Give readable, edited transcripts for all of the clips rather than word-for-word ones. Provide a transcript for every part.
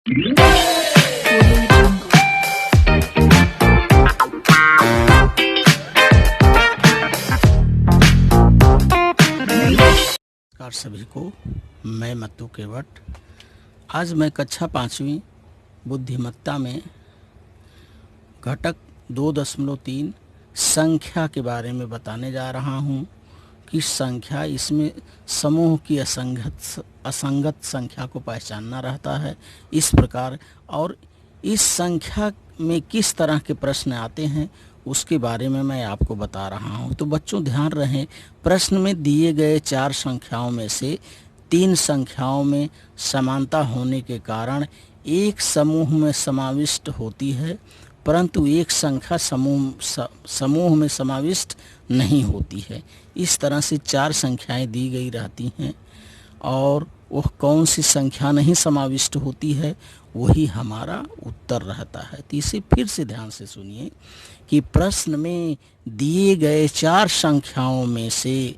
नमस्कार सभी को, मैं मत्तू केवट। आज मैं कक्षा 5वीं बुद्धिमत्ता में घटक 2.3 संख्या के बारे में बताने जा रहा हूँ कि संख्या, इसमें समूह की असंगत संख्या को पहचानना रहता है इस प्रकार, और इस संख्या में किस तरह के प्रश्न आते हैं उसके बारे में मैं आपको बता रहा हूं। तो बच्चों ध्यान रहे, प्रश्न में दिए गए 4 संख्याओं में से 3 संख्याओं में समानता होने के कारण एक समूह में समाविष्ट होती है, परंतु एक संख्या समूह में समाविष्ट नहीं होती है। इस तरह से 4 संख्याएं दी गई रहती हैं और वह कौन सी संख्या नहीं समाविष्ट होती है वही हमारा उत्तर रहता है। तो इसे फिर से ध्यान से सुनिए कि प्रश्न में दिए गए 4 संख्याओं में से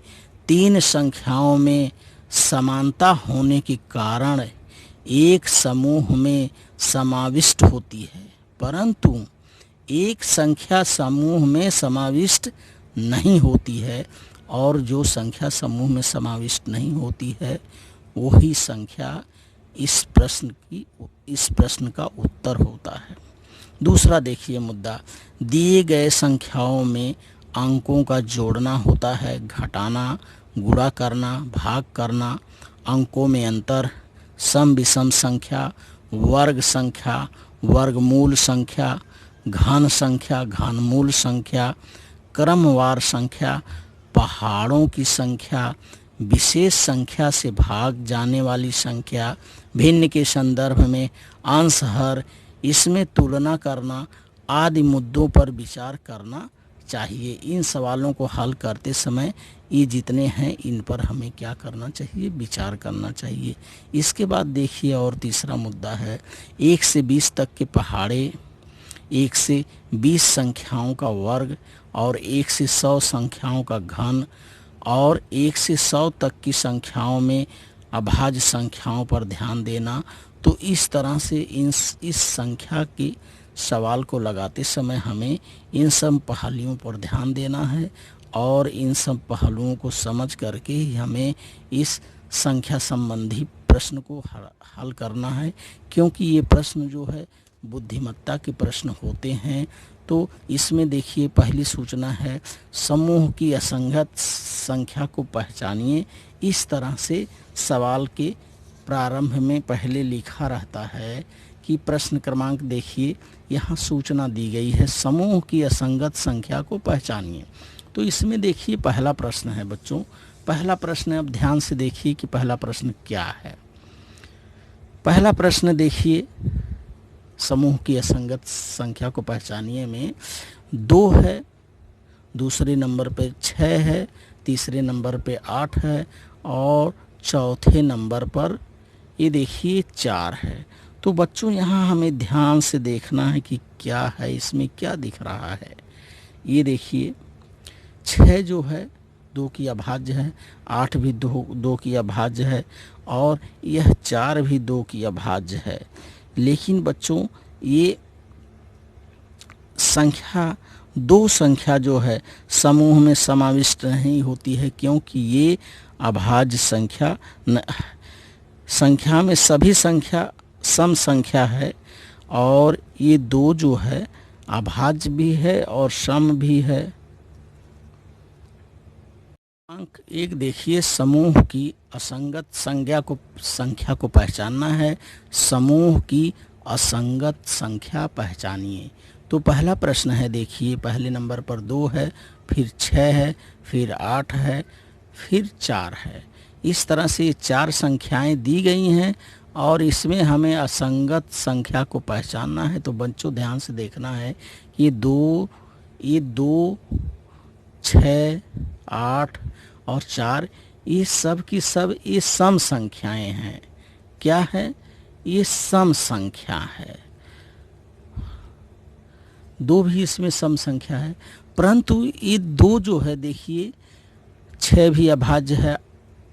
3 संख्याओं में समानता होने के कारण एक समूह में समाविष्ट होती है, परंतु एक संख्या समूह में समाविष्ट नहीं होती है, और जो संख्या समूह में समाविष्ट नहीं होती है वही संख्या इस प्रश्न का उत्तर होता है। दूसरा देखिए मुद्दा, दिए गए संख्याओं में अंकों का जोड़ना होता है, घटाना, गुणा करना, भाग करना, अंकों में अंतर, सम विषम संख्या, वर्ग संख्या, वर्गमूल संख्या, घन संख्या, घनमूल संख्या, क्रमवार संख्या, पहाड़ों की संख्या, विशेष संख्या से भाग जाने वाली संख्या, भिन्न के संदर्भ में अंश हर, इसमें तुलना करना आदि मुद्दों पर विचार करना चाहिए। इन सवालों को हल करते समय ये जितने हैं इन पर हमें क्या करना चाहिए, विचार करना चाहिए। इसके बाद देखिए और तीसरा मुद्दा है 1 से 20 तक के पहाड़े, 1 से 20 संख्याओं का वर्ग और 1 से 100 संख्याओं का घन, और 1 से 100 तक की संख्याओं में अभाज्य संख्याओं पर ध्यान देना। तो इस तरह से इस संख्या के सवाल को लगाते समय हमें इन सब पहलुओं पर ध्यान देना है, और इन सब पहलुओं को समझ करके ही हमें इस संख्या संबंधी प्रश्न को हल करना है, क्योंकि ये प्रश्न जो है बुद्धिमत्ता के प्रश्न होते हैं। तो इसमें देखिए पहली सूचना है, समूह की असंगत संख्या को पहचानिए। इस तरह से सवाल के प्रारंभ में पहले लिखा रहता है कि प्रश्न क्रमांक देखिए, यहाँ सूचना दी गई है, समूह की असंगत संख्या को पहचानिए। तो इसमें देखिए पहला प्रश्न है बच्चों, पहला प्रश्न, अब ध्यान से देखिए कि पहला प्रश्न क्या है। पहला प्रश्न देखिए, समूह की असंगत संख्या को पहचानिए में 2 है, दूसरे नंबर पे 6 है, तीसरे नंबर पे 8 है, और चौथे नंबर पर ये देखिए 4 है। तो बच्चों यहाँ हमें ध्यान से देखना है कि क्या है, इसमें क्या दिख रहा है। ये देखिए 6 जो है 2 की अभाज्य है, 8 भी 2 की अभाज्य है, और यह 4 भी 2 की अभाज्य है। लेकिन बच्चों ये संख्या 2 संख्या जो है समूह में समाविष्ट नहीं होती है, क्योंकि ये अभाज्य संख्या में सभी संख्या सम संख्या है, और ये 2 जो है अभाज्य भी है और सम भी है। अंक 1 देखिए, समूह की असंगत संख्या को पहचानना है, समूह की असंगत संख्या पहचानिए। तो पहला प्रश्न है, देखिए पहले नंबर पर 2 है, फिर 6 है, फिर 8 है, फिर 4 है। इस तरह से 4 संख्याएं दी गई हैं और इसमें हमें असंगत संख्या को पहचानना है। तो बच्चों ध्यान से देखना है कि ये दो 6, 8 और 4 ये सब की सब ये सम संख्याएं हैं। क्या है? ये सम संख्या है। 2 भी इसमें सम संख्या है, परंतु ये 2 जो है देखिए 6 भी अभाज्य है,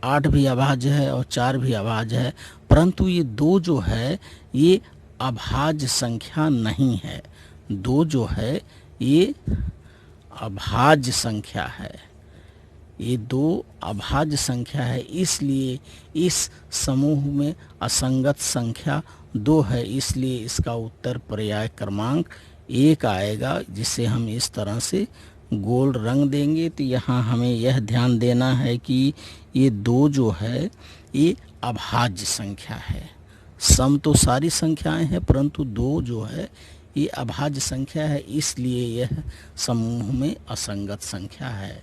8 भी अभाज्य है और 4 भी अभाज्य है, परंतु ये 2 जो है ये अभाज्य संख्या नहीं है। 2 जो है ये अभाज्य संख्या है, ये 2 अभाज्य संख्या है, इसलिए इस समूह में असंगत संख्या 2 है, इसलिए इसका उत्तर पर्याय क्रमांक 1 आएगा, जिसे हम इस तरह से गोल रंग देंगे। तो यहाँ हमें यह ध्यान देना है कि ये 2 जो है ये अभाज्य संख्या है। सम तो सारी संख्याएं हैं, परंतु 2 जो है ये अभाज्य संख्या है, इसलिए यह समूह में असंगत संख्या है।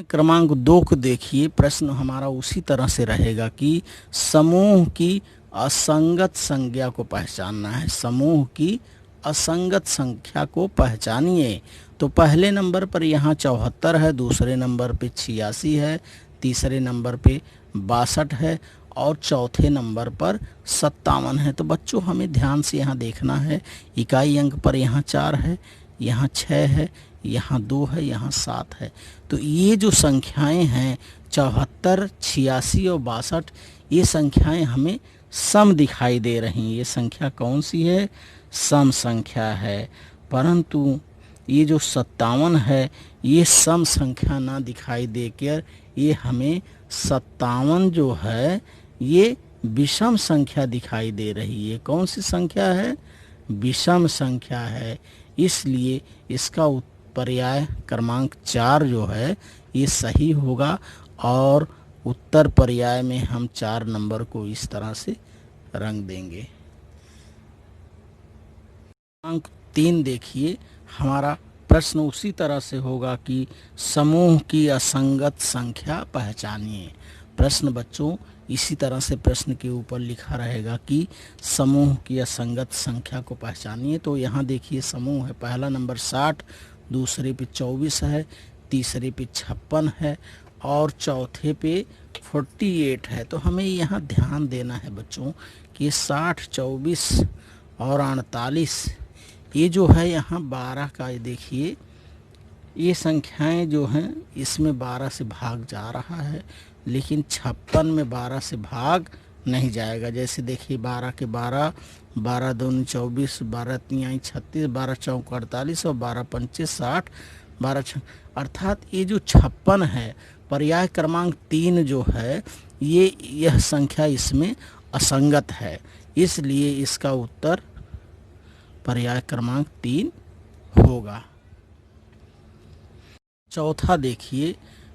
क्रमांक 2 को देखिए, प्रश्न हमारा उसी तरह से रहेगा कि समूह की असंगत संख्या को पहचानना है। समूह की असंगत संख्या को पहचानिए। तो पहले नंबर पर यहाँ 74 है, दूसरे नंबर पे 86 है, तीसरे नंबर पे 62 है और चौथे नंबर पर 57 है। तो बच्चों हमें ध्यान से यहाँ देखना है। इकाई अंक पर यहाँ 4 है, यहाँ 6 है, यहाँ 2 है, यहाँ 7 है। तो ये जो संख्याएं हैं 74, 86 और 62, ये संख्याएं हमें सम दिखाई दे रही हैं। ये संख्या कौन सी है? सम संख्या है। परंतु ये जो 57 है ये सम संख्या ना दिखाई देकर ये हमें 57 जो है ये विषम संख्या दिखाई दे रही है। कौन सी संख्या है? विषम संख्या है। इसलिए इसका पर्याय क्रमांक 4 जो है ये सही होगा और उत्तर पर्याय में हम 4 नंबर को इस तरह से रंग देंगे। क्रमांक 3 देखिए, हमारा प्रश्न उसी तरह से होगा कि समूह की असंगत संख्या पहचानिए। प्रश्न बच्चों इसी तरह से प्रश्न के ऊपर लिखा रहेगा कि समूह की असंगत संख्या को पहचानिए। तो यहाँ देखिए समूह है, पहला नंबर 60, दूसरे पे 24 है, तीसरे पे 56 है और चौथे पे 48 है। तो हमें यहाँ ध्यान देना है बच्चों कि 60, 24 और 48 ये जो है यहाँ 12 का, देखिए ये संख्याएं जो हैं इसमें 12 से भाग जा रहा है, लेकिन 56 में 12 से भाग नहीं जाएगा। जैसे देखिए 12 के 12, 12 दूनी 24, 12 तिहाई 36, 12 चौक 48 और 12 पंचे 60, 12 अर्थात ये जो 56 है पर्याय क्रमांक 3 जो है यह संख्या इसमें असंगत है, इसलिए इसका उत्तर पर्याय क्रमांक 3 होगा। चौथा देखिए,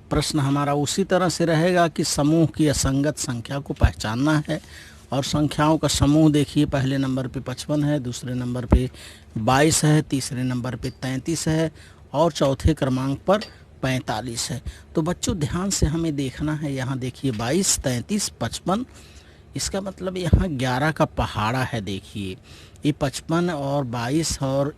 प्रश्न हमारा उसी तरह से रहेगा कि समूह की असंगत संख्या को पहचानना है और संख्याओं का समूह देखिए, पहले नंबर पे 55 है, दूसरे नंबर पे 22 है, तीसरे नंबर पे 33 है और चौथे क्रमांक पर 45 है। तो बच्चों ध्यान से हमें देखना है, यहाँ देखिए 22, 33, 55, इसका मतलब यहाँ 11 का पहाड़ा है। देखिए ये 55 और 22 और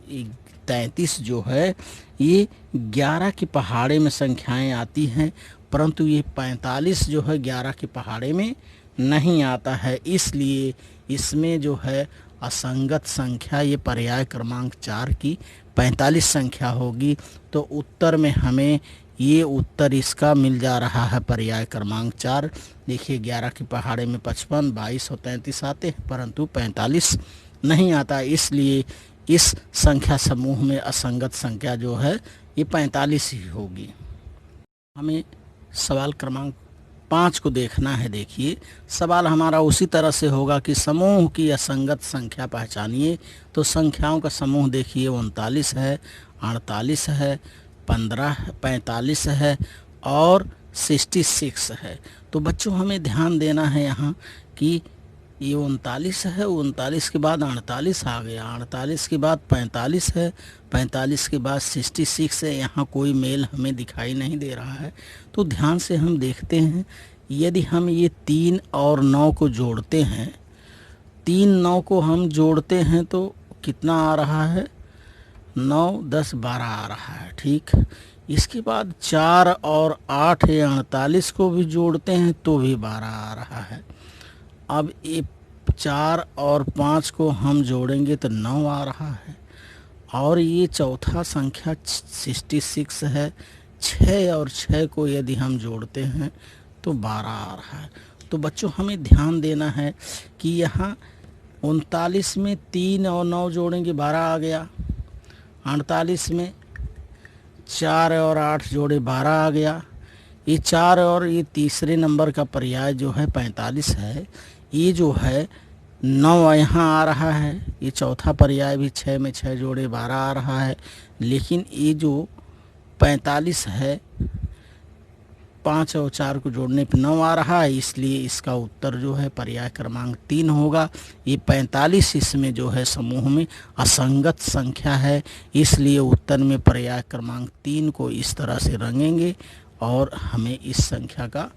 33 जो है ये 11 के पहाड़े में संख्याएं आती हैं, परंतु ये 45 जो है 11 के पहाड़े में नहीं आता है, इसलिए इसमें जो है असंगत संख्या ये पर्याय क्रमांक 4 की 45 संख्या होगी। तो उत्तर में हमें ये उत्तर इसका मिल जा रहा है पर्याय क्रमांक 4। देखिए 11 के पहाड़े में 55, 22 और 33 आते हैं, परंतु 45 नहीं आता, इसलिए इस संख्या समूह में असंगत संख्या जो है ये 45 ही होगी। हमें सवाल क्रमांक 5 को देखना है। देखिए सवाल हमारा उसी तरह से होगा कि समूह की असंगत संख्या पहचानिए। तो संख्याओं का समूह देखिए 39 है, 48 है, 15, 45 है और 66 है। तो बच्चों हमें ध्यान देना है यहाँ कि ये 39 है, 39 के बाद 48 आ गया, 48 के बाद 45 है, 45 के बाद 66 है। यहाँ कोई मेल हमें दिखाई नहीं दे रहा है। तो ध्यान से हम देखते हैं, यदि हम ये 3 और 9 को जोड़ते हैं, 3, 9 को हम जोड़ते हैं तो कितना आ रहा है? 9, 10, 12 आ रहा है। ठीक, इसके बाद 4 और 8 या 48 को भी जोड़ते हैं तो भी 12 आ रहा है। अब ये 4 और 5 को हम जोड़ेंगे तो 9 आ रहा है और ये चौथा संख्या 66 है। 6 और 6 को यदि हम जोड़ते हैं तो 12 आ रहा है। तो बच्चों हमें ध्यान देना है कि यहाँ 39 में 3 और 9 जोड़ेंगे 12 आ गया। 48 में 4 और 8 जोड़े 12 आ गया। ये 4 और ये तीसरे नंबर का पर्याय जो है 45 है। ये जो है 9 यहाँ आ रहा है। ये चौथा पर्याय भी 6 में 6 जोड़े 12 आ रहा है। लेकिन ये जो 45 है 5 और 4 को जोड़ने पर 9 आ रहा है, इसलिए इसका उत्तर जो है पर्याय क्रमांक 3 होगा। ये 45 इसमें जो है समूह में असंगत संख्या है, इसलिए उत्तर में पर्याय क्रमांक 3 को इस तरह से रंगेंगे और हमें इस संख्या का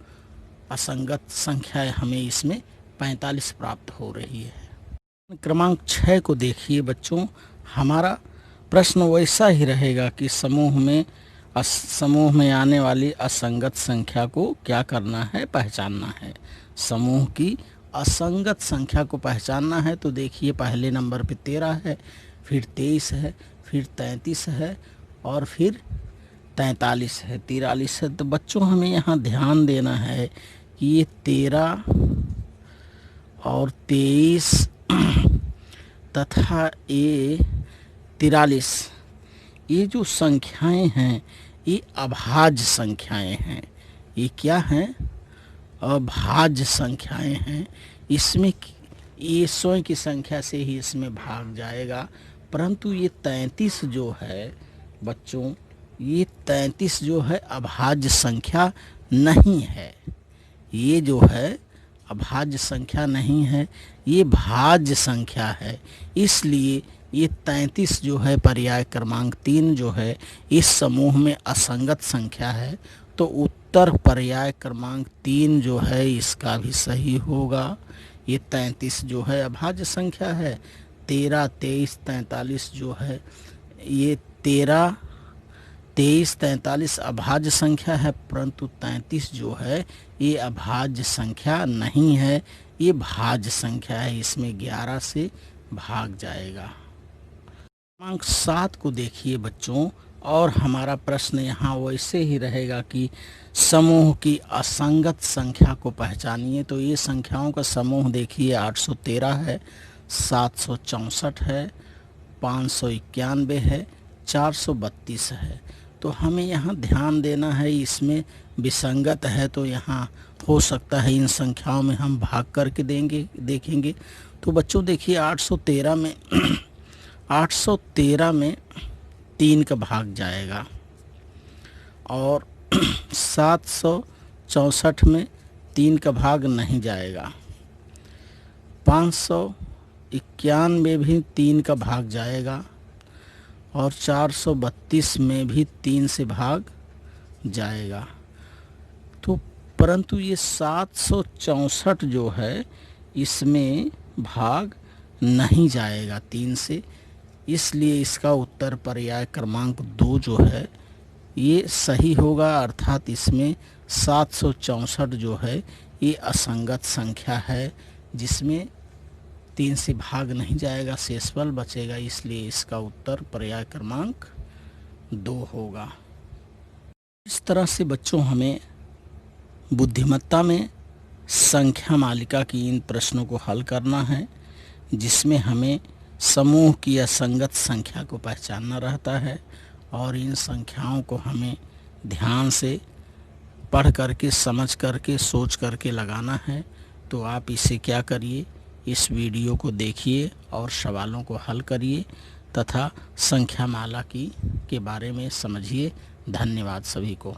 असंगत संख्या हमें इसमें 45 प्राप्त हो रही है। क्रमांक 6 को देखिए बच्चों, हमारा प्रश्न वैसा ही रहेगा कि समूह में आने वाली असंगत संख्या को क्या करना है, पहचानना है। समूह की असंगत संख्या को पहचानना है तो देखिए पहले नंबर पे 13 है, फिर 23 है, फिर 33 है और फिर 43 है, 43 है। तो बच्चों हमें यहाँ ध्यान देना है कि ये 13 और 23 तथा ये 43, ये जो संख्याएं हैं ये अभाज्य संख्याएं हैं। ये क्या हैं? अभाज्य संख्याएं हैं। इसमें ये स्वयं की संख्या से ही इसमें भाग जाएगा, परंतु ये 33 जो है बच्चों, ये 33 जो है अभाज्य संख्या नहीं है। ये जो है अभाज्य संख्या नहीं है, ये भाज्य संख्या है। इसलिए ये 33 जो है पर्याय क्रमांक 3 जो है इस समूह में असंगत संख्या है। तो उत्तर पर्याय क्रमांक 3 जो है इसका भी सही होगा। ये 33 जो है अभाज्य संख्या है। 13, 23, 43 जो है ये 13, 23, 43 अभाज्य संख्या है, परंतु 33 जो है ये अभाज्य संख्या नहीं है, ये भाज्य संख्या है। इसमें 11 से भाग जाएगा। क्रमांक 7 को देखिए बच्चों, और हमारा प्रश्न यहाँ वैसे ही रहेगा कि समूह की असंगत संख्या को पहचानिए। तो ये संख्याओं का समूह देखिए 813 है, 764 है, 591 है, 432 है। तो हमें यहाँ ध्यान देना है, इसमें विसंगत है तो यहाँ हो सकता है इन संख्याओं में हम भाग करके देखेंगे। तो बच्चों देखिए 813 में 3 का भाग जाएगा और 764 में 3 का भाग नहीं जाएगा। 591 भी 3 का भाग जाएगा और 432 में भी 3 से भाग जाएगा। तो परंतु ये 764 जो है इसमें भाग नहीं जाएगा 3 से, इसलिए इसका उत्तर पर्याय क्रमांक 2 जो है ये सही होगा। अर्थात इसमें 764 जो है ये असंगत संख्या है, जिसमें 3 से भाग नहीं जाएगा, शेषफल बचेगा, इसलिए इसका उत्तर पर्याय क्रमांक 2 होगा। इस तरह से बच्चों हमें बुद्धिमत्ता में संख्या मालिका की इन प्रश्नों को हल करना है, जिसमें हमें समूह की असंगत संख्या को पहचानना रहता है और इन संख्याओं को हमें ध्यान से पढ़ करके, समझ करके, सोच करके लगाना है। तो आप इसे क्या करिए, इस वीडियो को देखिए और सवालों को हल करिए तथा संख्या माला के बारे में समझिए। धन्यवाद सभी को।